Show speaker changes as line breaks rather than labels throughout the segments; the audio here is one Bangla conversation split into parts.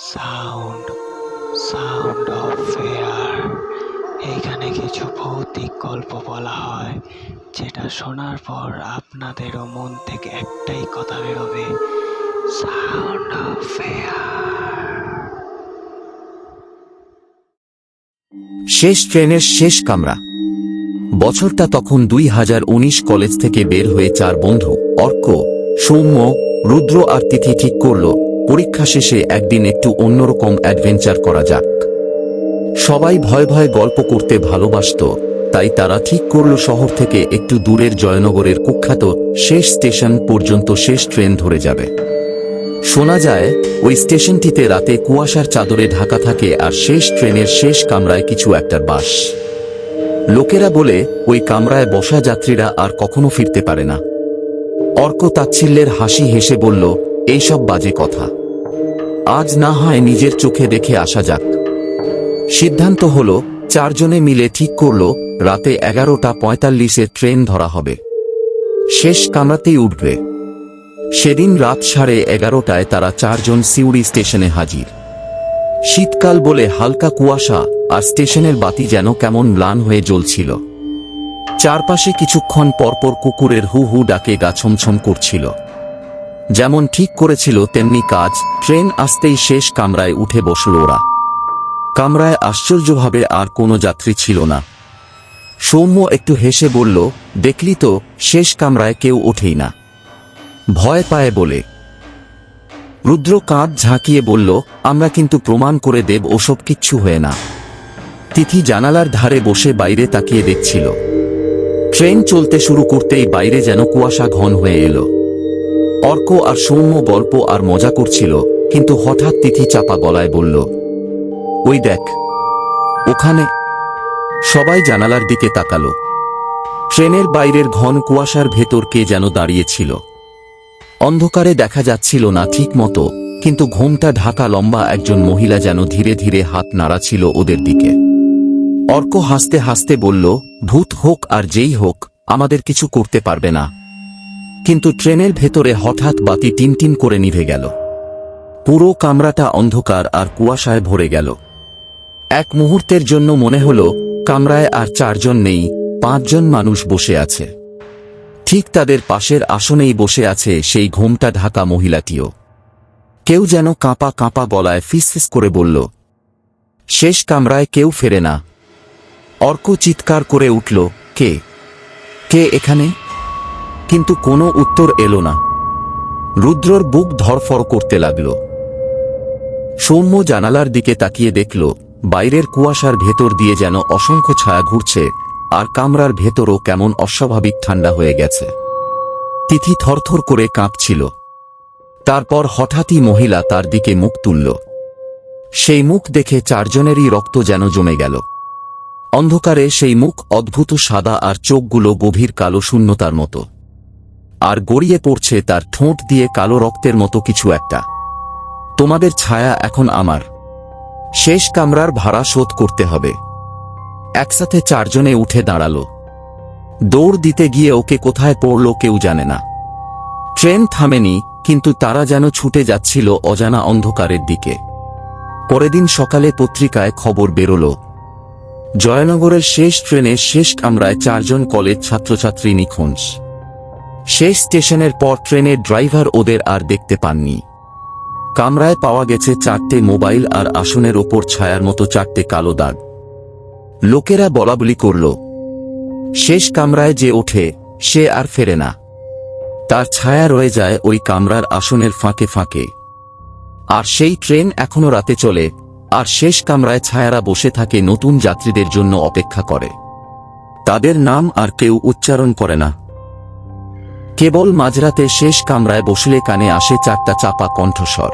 Sound sound of fair. এইখানে কিছু ভৌতিক গল্প বলা হয়, যেটা শোনার পর আপনাদেরও মন থেকে একটাই কথা বেরোবে, সাউন্ড অফ ফেয়ার।
শেষ ট্রেনের শেষ কামরা। বছরটা তখন 2019। কলেজ থেকে বের হয়ে 4 বন্ধু অর্ক, সৌম্য, রুদ্র আর তিথি ঠিক করল পরীক্ষা শেষে একদিন একটু অন্যরকম অ্যাডভেঞ্চার করা যাক। সবাই ভয়ে ভয়ে গল্প করতে ভালোবাসত, তাই তারা ঠিক করল শহর থেকে একটু দূরের জয়নগরের কুখ্যাত শেষ স্টেশন পর্যন্ত শেষ ট্রেন ধরে যাবে। শোনা যায় ওই স্টেশনটিতে রাতে কুয়াশার চাদরে ঢাকা থাকে, আর শেষ ট্রেনের শেষ কামরায় কিছু একটার বাস। লোকেরা বলে ওই কামরায় বসা যাত্রীরা আর কখনো ফিরতে পারে না। অর্ক তাচ্ছিল্যের হাসি হেসে বলল, এইসব বাজে কথা, আজ না হয় নিজের চোখে দেখে আসা যাক। সিদ্ধান্ত হলো 4 জনে মিলে ঠিক করল রাতে 11:45 ট্রেন ধরা হবে, শেষ কামরাতেই উঠবে। সেদিন রাত 11:30টায় তারা 4 জন সিউড়ি স্টেশনে হাজির। শীতকাল বলে হালকা কুয়াশা, আর স্টেশনের বাতি যেন কেমন ম্লান হয়ে জ্বলছিল। চারপাশে কিছুক্ষণ পরপর কুকুরের হু হু ডাকে গা ছমছম করছিল। যেমন ঠিক করেছিল তেমনি কাজ, ট্রেন আসতেই শেষ কামরায় উঠে বসল ওরা। কামরায় আশ্চর্যভাবে আর কোনো যাত্রী ছিল না। সৌম্য একটু হেসে বলল, দেখলি তো, শেষ কামরায় কেউ ওঠেই না, ভয় পায় বলে। রুদ্র কাঁধ ঝাঁকিয়ে বলল, আমরা কিন্তু প্রমাণ করে দেব ওসব কিচ্ছু হয় না। তিথি জানালার ধারে বসে বাইরে তাকিয়ে দেখছিল। ট্রেন চলতে শুরু করতেই বাইরে যেন কুয়াশা ঘন হয়ে এলো। অর্ক আর সৌম্য গল্প আর মজা করছিল, কিন্তু হঠাৎ তিথি চাপা গলায় বলল, ওই দেখ ওখানে। সবাই জানালার দিকে তাকালো। ট্রেনের বাইরের ঘন কুয়াশার ভেতর কে যেন দাঁড়িয়েছিল। অন্ধকারে দেখা যাচ্ছিল না ঠিক মতো, কিন্তু ঘোমটা ঢাকা লম্বা একজন মহিলা যেন ধীরে ধীরে হাত নাড়াছিল ওদের দিকে। অর্ক হাসতে হাসতে বলল, ভূত হোক আর যেই হোক, আমাদের কিছু করতে পারবে না। কিন্তু ট্রেনের ভেতরে হঠাৎ বাতি টিনটিন করে নিভে গেল। পুরো কামরাটা অন্ধকার আর কুয়াশায় ভরে গেল। এক মুহূর্তের জন্য মনে হলো কামরায় আর 4 জন নেই, 5 জন মানুষ বসে আছে। ঠিক তাদের পাশের আসনেই বসে আছে সেই ঘোমটা ঢাকা মহিলাটিও। কেউ যেন কাঁপা কাঁপা গলায় ফিসফিস করে বলল, শেষ কামরায় কেউ ফেরে না। অর্ক চিৎকার করে উঠল, কে কে এখানে? কিন্তু কোনো উত্তর এলো না। রুদ্রর বুক ধড়ফড় করতে লাগল। সৌম্য জানালার দিকে তাকিয়ে দেখল বাইরের কুয়াশার ভেতর দিয়ে যেন অসংখ্য ছায়া ঘুরছে, আর কামরার ভেতরও কেমন অস্বাভাবিক ঠান্ডা হয়ে গেছে। তিথি থরথর করে কাঁপছিল। তারপর হঠাৎই মহিলা তার দিকে মুখ তুলল। সেই মুখ দেখে 4 জনেরই রক্ত যেন জমে গেল। অন্ধকারে সেই মুখ অদ্ভুত সাদা, আর চোখগুলো গভীর কালো শূন্যতার মতো, আর গড়িয়ে পড়ছে তার ঠোঁট দিয়ে কালো রক্তের মতো কিছু একটা। তোমাদের ছায়া এখন আমার। শেষ কামরার ভাড়া শোধ করতে হবে। একসাথে 4 জনে উঠে দাঁড়ালো। দৌড় দিতে গিয়ে ওকে কোথায় পড়ল কেউ জানে না। ট্রেন থামেনি, কিন্তু তারা যেন ছুটে যাচ্ছিল অজানা অন্ধকারের দিকে। পরেরদিন সকালে পত্রিকায় খবর বেরোল, জয়নগরের শেষ ট্রেনের শেষ কামরায় 4 জন কলেজ ছাত্রছাত্রী নিখোঁজ। শেষ স্টেশনের পর ট্রেনের ড্রাইভার ওদের আর দেখতে পাননি। কামরায় পাওয়া গেছে 4টে মোবাইল, আর আসনের ওপর ছায়ার মতো 4টে কালো দাগ। লোকেরা বলাবলি করল, শেষ কামরায় যে ওঠে সে আর ফেরে না। তার ছায়া রয়ে যায় ওই কামরার আসনের ফাঁকে ফাঁকে। আর সেই ট্রেন এখনো রাতে চলে, আর শেষ কামরায় ছায়ারা বসে থাকে নতুন যাত্রীদের জন্য অপেক্ষা করে। তাদের নাম আর কেউ উচ্চারণ করে না। কেবল মাঝরাতে শেষ কামরায় বসলে কানে আসে 4টা চাপা কণ্ঠস্বর,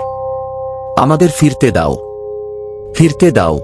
আমাদের ফিরতে দাও, ফিরতে দাও।